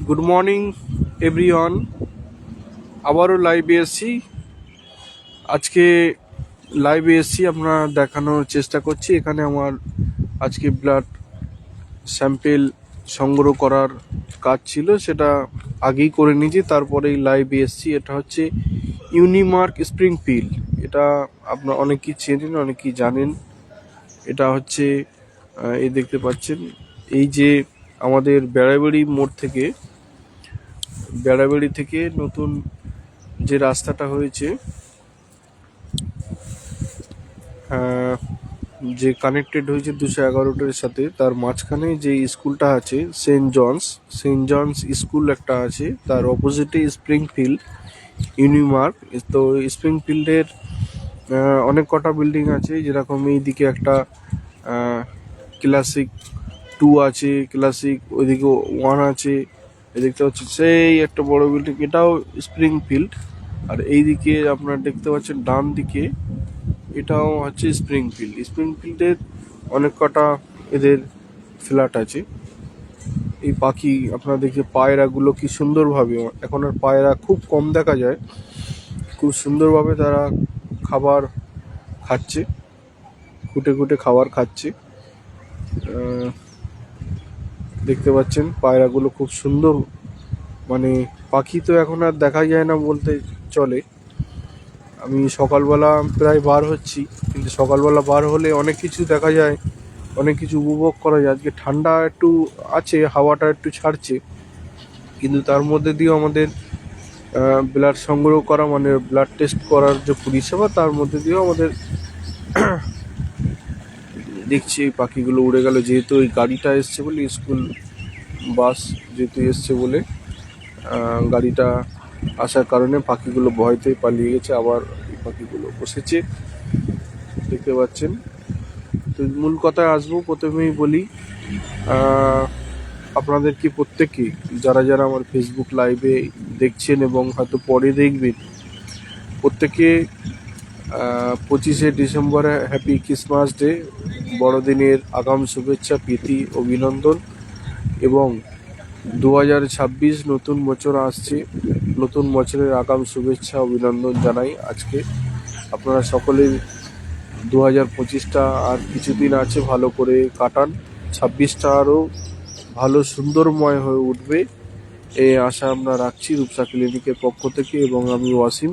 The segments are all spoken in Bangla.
Good morning everyone. আবারও লাইভে এসেছি। আজকে লাইভে এসেছি আপনারা দেখানোর চেষ্টা করছি। এখানে আমার আজকে ব্লাড স্যাম্পেল সংগ্রহ করার কাজ ছিল, সেটা আগেই করে নিয়েছি, তারপরেই লাইভে এসেছি। এটা হচ্ছে ইউনিমার্ক স্প্রিংফিল্ড। এটা আপনারা অনেকেই চেনেন, অনেকেই জানেন। এটা হচ্ছে এই দেখতে পাচ্ছেন, এই যে আমাদের বেড়াবাড়ি মোড় থেকে নতুন যে রাস্তাটা হয়েছে, যে কানেক্টেড হয়েছে 211টার সাথে, তার মাঝখানে যে স্কুলটা আছে সেন্ট জনস স্কুল একটা আছে, তার অপোজিটে স্প্রিংফিল্ড ইউনিমার্ক। তো স্প্রিংফিল্ডের অনেক কটা বিল্ডিং আছে, যেরকম এইদিকে একটা ক্লাসিক 2 আছে, ক্লাসিক ওইদিকে 1 আছে, এদিকটা হচ্ছে সেই একটা বড় বিল্ডিং, এটাও স্প্রিংফিল্ড। আর এইদিকে আপনারা দেখতে পাচ্ছেন ডান দিকে, এটাও হচ্ছে স্প্রিংফিল্ডের অনেক কটা এদের ফ্ল্যাট আছে। এই পাখি আপনারা দেখে, পায়রাগুলো কি সুন্দরভাবে, এখন আর পায়রা খুব কম দেখা যায়, খুব সুন্দরভাবে তারা খাবার খাচ্ছে, খুঁটে খুঁটে খাবার খাচ্ছে। দেখতে পাচ্ছেন পায়রাগুলো খুব সুন্দর, মানে পাখি তো এখন আর দেখা যায় না বলতে চলে। আমি সকালবেলা প্রায় বার হচ্ছি, কিন্তু সকালবেলা বার হলে অনেক কিছু দেখা যায়, অনেক কিছু উপভোগ করা যায়। আজকে ঠান্ডা একটু আছে, হাওয়াটা একটু ছাড়ছে, কিন্তু তার মধ্যে দিয়েও আমাদের ব্লাড সংগ্রহ করা, মানে ব্লাড টেস্ট করার যে পরিষেবা, তার মধ্যে দিয়েও আমাদের দেখছি এই পাখিগুলো উড়ে গেল। যেহেতু ওই গাড়িটা এসছে বলে, স্কুল বাস যেহেতু এসছে বলে, গাড়িটা আসার কারণে পাখিগুলো ভয়তে পালিয়ে গেছে, আবার এই পাখিগুলো বসেছে, দেখতে পাচ্ছেন। তো মূল কথায় আসবো। প্রথমেই বলি, আপনাদের কি প্রত্যেকে যারা যারা আমার ফেসবুক লাইভে দেখছেন এবং হয়তো পরে দেখবেন, প্রত্যেকে 25শে ডিসেম্বরে হ্যাপি ক্রিসমাস ডে, বড়দিনের আগাম শুভেচ্ছা, প্রীতি, অভিনন্দন। এবং 2026 নতুন বছর আসছে, নতুন বছরের আগাম শুভেচ্ছা, অভিনন্দন জানাই আজকে। আপনারা সকলেই 2025টা আর কিছুদিন আছে, ভালো করে কাটান। 26টা আরও ভালো সুন্দরময় হয়ে উঠবে, এই আশা আমরা রাখছি রূপসা ক্লিনিকের পক্ষ থেকে। এবং আমি ওয়াসিম,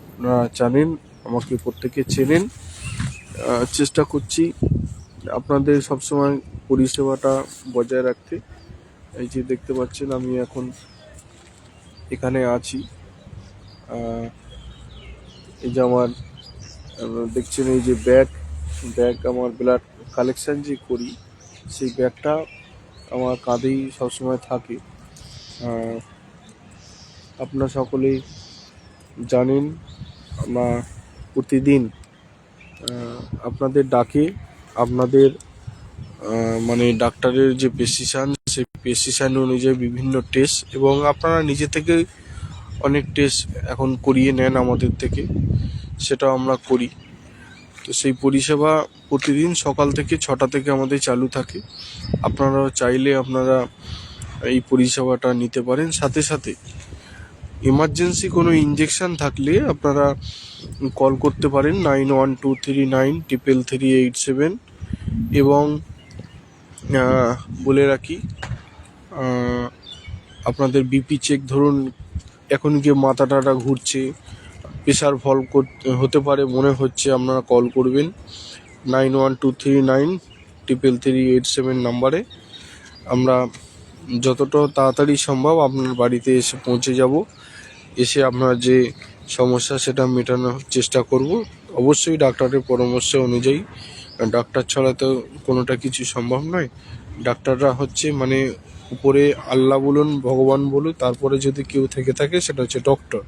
আপনারা জানেন, আমাকে প্রত্যেকে চেনেন। চেষ্টা করছি আপনাদের সবসময় পরিষেবাটা বজায় রাখতে। এই যে দেখতে পাচ্ছেন, আমি এখন এখানে আছি। এই যে আমার দেখছেন, এই যে ব্যাগ আমার ব্লাড কালেকশন যে করি, সেই ব্যাগটা আমার কাঁধেই সবসময় থাকে। আপনারা সকলেই জানেন, আমরা প্রতিদিন আপনাদের ডাকে, আপনাদের মানে ডাক্তারের যে প্রেসক্রিপশন, সেই প্রেসক্রিপশন অনুযায়ী বিভিন্ন টেস্ট, এবং আপনারা নিজে থেকে অনেক টেস্ট এখন করিয়ে নেন আমাদের থেকে, সেটাও আমরা করি। তো সেই পরিষেবা প্রতিদিন সকাল থেকে 6টা থেকে আমাদের চালু থাকে। আপনারাও চাইলে আপনারা এই পরিষেবাটা নিতে পারেন। সাথে সাথে এমার্জেন্সি কোনো ইনজেকশন থাকলে আপনারা কল করতে পারেন 9123933387। এবং বলে রাখি, আপনাদের বিপি চেক, ধরুন এখন গিয়ে মাথা টাটা ঘুরছে, প্রেশার ফল হতে পারে মনে হচ্ছে, আপনারা কল করবেন 9123933387 নাম্বারে। আমরা যতটা তাড়াতাড়ি সম্ভব আপনার বাড়িতে এসে পৌঁছে যাব, এসে আপনার যে সমস্যা সেটা মেটানোর চেষ্টা করব, অবশ্যই ডাক্তারের পরামর্শ অনুযায়ী। ডাক্তার ছাড়া তো কোনোটা কিছু সম্ভব নয়। ডাক্তাররা হচ্ছে, মানে উপরে আল্লাহ বলুন, ভগবান বলুন, তারপরে যদি কেউ থেকে থাকে সেটা হচ্ছে ডক্টর।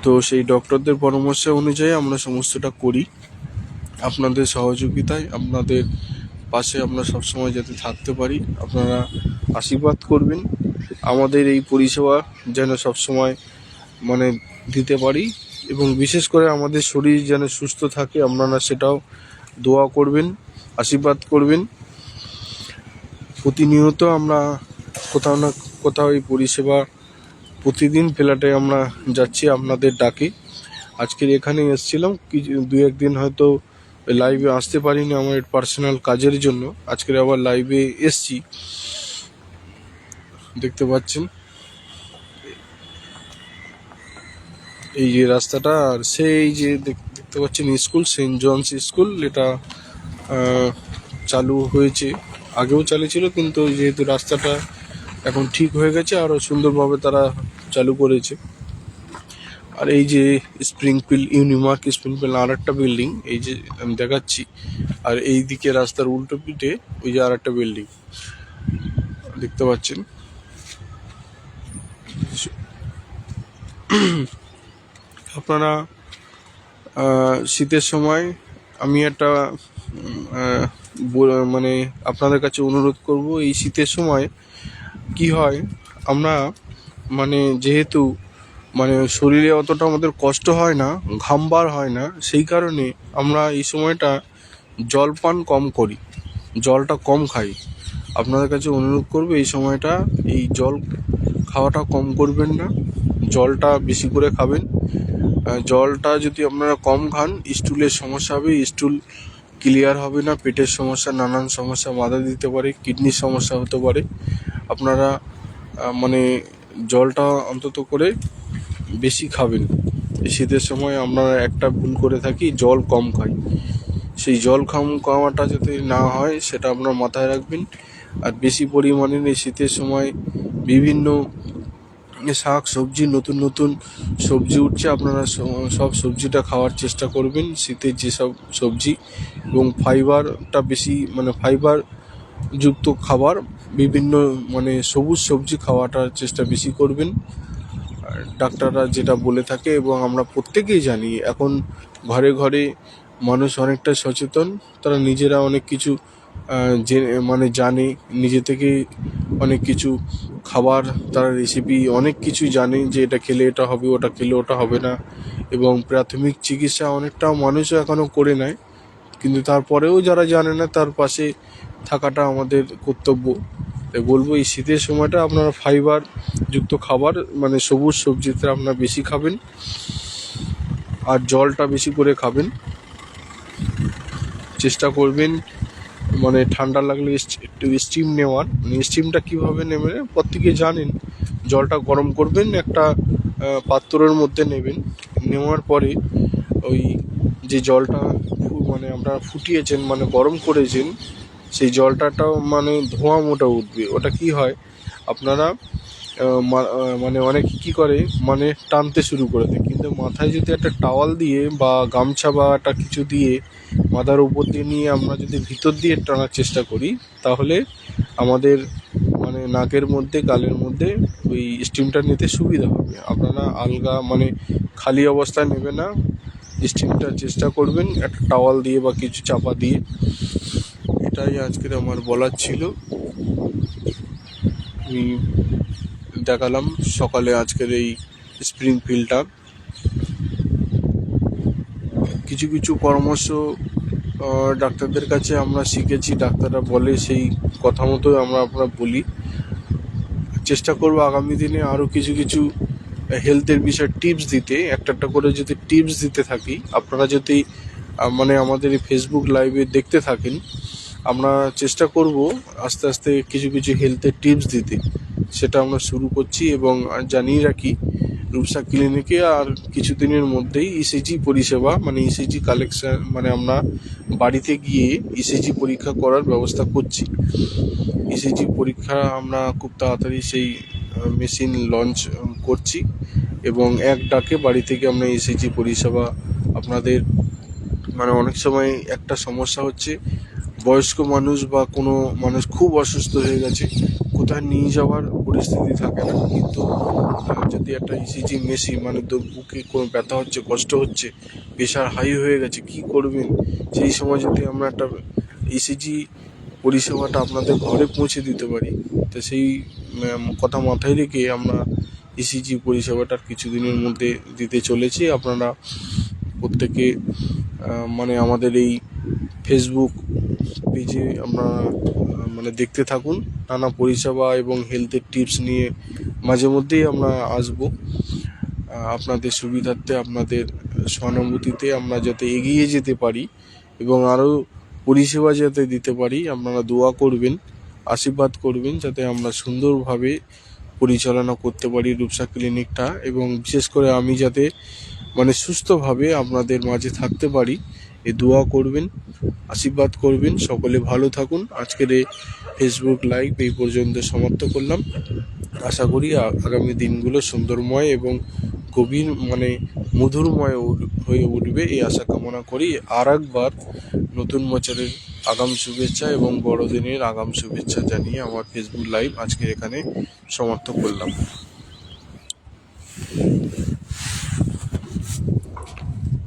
তো সেই ডক্টরদের পরামর্শ অনুযায়ী আমরা সমস্তটা করি। আপনাদের সহযোগিতায়, আপনাদের পাশে আমরা সবসময় যাতে থাকতে পারি, আপনারা আশীর্বাদ করবেন। আমাদের এই পরিষেবা যেন সবসময় মানে দিতে পারি, এবং বিশেষ করে আমাদের শরীর যেন সুস্থ থাকে, আপনারা সেটাও দোয়া করবেন, আশীর্বাদ করবেন। প্রতিনিয়ত আমরা কোথাও না কোথাও এই পরিষেবা প্রতিদিন ফ্ল্যাটে আমরা যাচ্ছি আপনাদের ডাকে। আজকের এখানে এসেছিলাম, কিছু দু একদিন হয়তো লাইভে আসতে পারিনি আমার পার্সোনাল কাজের জন্য। আজকের আবার লাইভে এসছি। দেখতে পাচ্ছেন এই যে রাস্তাটা, আর সেই যে দেখতে পাচ্ছেন স্কুল, সেন্ট জনস স্কুল, এটা চালু হয়েছে, আগেও চালু ছিল, কিন্তু যেহেতু রাস্তাটা এখন ঠিক হয়ে গেছে আরও সুন্দরভাবে তারা চালু করেছে। আর এই যে স্প্রিংফিল্ড ইউনিমার্ক স্প্রিংফিল্ড আর একটা বিল্ডিং এই যে আমি দেখাচ্ছি, আর এই দিকে রাস্তার উল্টো পিঠে ওই যে আর একটা বিল্ডিং দেখতে পাচ্ছেন। আপনারা শীতের সময় আমি একটা মানে আপনাদের কাছে অনুরোধ করব, এই শীতের সময় কি হয়, আমরা মানে যেহেতু মানে শরীরে অতটা আমাদের কষ্ট হয় না, ঘাম বার হয় না, সেই কারণে আমরা এই সময়টা জল পান কম করি, জলটা কম খাই। আপনাদের কাছে অনুরোধ করব এই সময়টা এই জল খাওয়াটা কম করবেন না, জলটা বেশি করে খাবেন। জলটা যদি আপনারা কম খান, স্টুলের সমস্যা হবে, স্টুল ক্লিয়ার হবে না, পেটের সমস্যা, নানান সমস্যা বাধা দিতে পারে, কিডনির সমস্যা হতে পারে। আপনারা মানে জলটা অন্তত করে বেশি খাবেন। এই শীতের সময় আমরা একটা ভুল করে থাকি, জল কম খাই। সেই জল খাওয়াটা যাতে না হয় সেটা আপনারা মাথায় রাখবেন। আর বেশি পরিমাণে এই শীতের সময় বিভিন্ন শাক সবজি, নতুন নতুন সবজি উঠছে, আপনারা সব সবজিটা খাওয়ার চেষ্টা করবেন, শীতের যেসব সবজি, এবং ফাইবারটা বেশি, মানে ফাইবার যুক্ত খাবার, বিভিন্ন মানে সবুজ সবজি খাওয়াটার চেষ্টা বেশি করবেন। ডাক্তাররা যেটা বলে থাকে এবং আমরা প্রত্যেকেই জানি, এখন ঘরে ঘরে মানুষ অনেকটা সচেতন, তারা নিজেরা অনেক কিছু মানে জানে, নিজে থেকে অনেক কিছু খাবার, তারা রেসিপি অনেক কিছু জানে, যে এটা খেলে এটা হবে, ওটা খেলে ওটা হবে না, এবং প্রাথমিক চিকিৎসা অনেকটা মানুষও এখনও করে নেয়। কিন্তু তারপরেও যারা জানে না, তার পাশে থাকাটা আমাদের কর্তব্য। তাই বলবো, এই শীতের সময়টা আপনারা ফাইবার যুক্ত খাবার, মানে সবুজ সবজিতে আপনারা বেশি খাবেন, আর জলটা বেশি করে খাবেন। চেষ্টা করবেন মানে ঠান্ডা লাগলে একটু স্টিম নেওয়ার। স্টিমটা কীভাবে নেবেন প্রত্যেকে জানেন। জলটা গরম করবেন, একটা পাত্রের মধ্যে নেবেন, নেওয়ার পরে ওই যে জলটা মানে আপনারা ফুটিয়েছেন, মানে গরম করেছেন, সেই জলটাটাও মানে ধোঁয়া মোটা উঠবে। ওটা কি হয়, আপনারা মানে অনেকে কী করে, মানে টানতে শুরু করে দেয়, কিন্তু মাথায় যদি একটা টাওয়াল দিয়ে বা গামছা বা একটা কিছু দিয়ে মাথার উপর দিয়ে নিয়ে আমরা যদি ভিতর দিয়ে টানার চেষ্টা করি, তাহলে আমাদের মানে নাকের মধ্যে, গালের মধ্যে ওই স্টিমটা নিতে সুবিধা হবে। আপনারা আলগা মানে খালি অবস্থায় নেবে না, স্টিমটা চেষ্টা করবেন একটা টাওয়াল দিয়ে বা কিছু চাপা দিয়ে। এটাই আজকের আমার বলার ছিল। আমি দেখালাম সকালে আজকের এই স্প্রিংফিল্ডটা। কিছু কিছু পরামর্শ ডাক্তারদের কাছে আমরা শিখেছি, ডাক্তাররা বলে সেই কথা মতো আমরা বলি। চেষ্টা করব আগামী দিনে আরও কিছু কিছু হেলথের বিষয়ে টিপস দিতে, একটা করে যদি টিপস দিতে থাকি, আপনারা যদি মানে আমাদের এই ফেসবুক লাইভে দেখতে থাকেন, আমরা চেষ্টা করব আস্তে আস্তে কিছু কিছু হেলথের টিপস দিতে। সেটা আমরা শুরু করছি, এবং জানিয়ে রাখি রূপসা ক্লিনিকে আর কিছুদিনের মধ্যেই ইসিজি পরিষেবা, মানে ইসিজি কালেকশন, মানে আমরা বাড়িতে গিয়ে ইসিজি পরীক্ষা করার ব্যবস্থা করছি। ইসিজি পরীক্ষা আমরা খুব তাড়াতাড়ি সেই মেশিন লঞ্চ করছি, এবং এক ডাকে বাড়ি থেকে আমরা ইসিজি পরিষেবা আপনাদের, মানে অনেক সময় একটা সমস্যা হচ্ছে, বয়স্ক মানুষ বা কোনো মানুষ খুব অসুস্থ হয়ে গেছে, কোথায় নিয়ে যাওয়ার পরিস্থিতি থাকে না, কিন্তু যদি একটা ইসিজি মেশিন, মানে বুকে কোনো ব্যথা হচ্ছে, কষ্ট হচ্ছে, প্রেশার হাই হয়ে গেছে, কি করবেন, সেই সময় যদি আমরা একটা ইসিজি পরিষেবাটা আপনাদের ঘরে পৌঁছে দিতে পারি, তো সেই কথা মাথায় রেখে আমরা ইসিজি পরিষেবাটার কিছুদিনের মধ্যে দিতে চলেছি। আপনারা প্রত্যেকে মানে আমাদের এই ফেসবুক পেজে আমরা মানে দেখতে থাকুন। নানা পরিষেবা এবং হেলথের টিপস নিয়ে মাঝে মধ্যেই আমরা আসবো। আপনাদের সুবিধার্থে, আপনাদের সহানুভূতিতে আমরা যাতে এগিয়ে যেতে পারি এবং আরও পরিষেবা যাতে দিতে পারি, আপনারা দোয়া করবেন, আশীর্বাদ করবেন যাতে আমরা সুন্দরভাবে পরিচালনা করতে পারি রূপসা ক্লিনিকটা, এবং বিশেষ করে আমি যাতে মানে সুস্থভাবে আপনাদের মাঝে থাকতে পারি, এই দোয়া করবেন, আশীর্বাদ করবেন। সকলে ভালো থাকুন। আজকের এই ফেসবুক লাইভ এই পর্যন্ত সমাপ্ত করলাম। আশা করি আগামী দিনগুলো সুন্দরময় এবং গভীর মানে মধুরময় হয়ে উঠবে, এই আশা কামনা করি। আর একবার নতুন বছরের আগাম শুভেচ্ছা এবং বড়দিনের আগাম শুভেচ্ছা জানিয়ে আমার ফেসবুক লাইভ আজকে এখানে সমাপ্ত করলাম।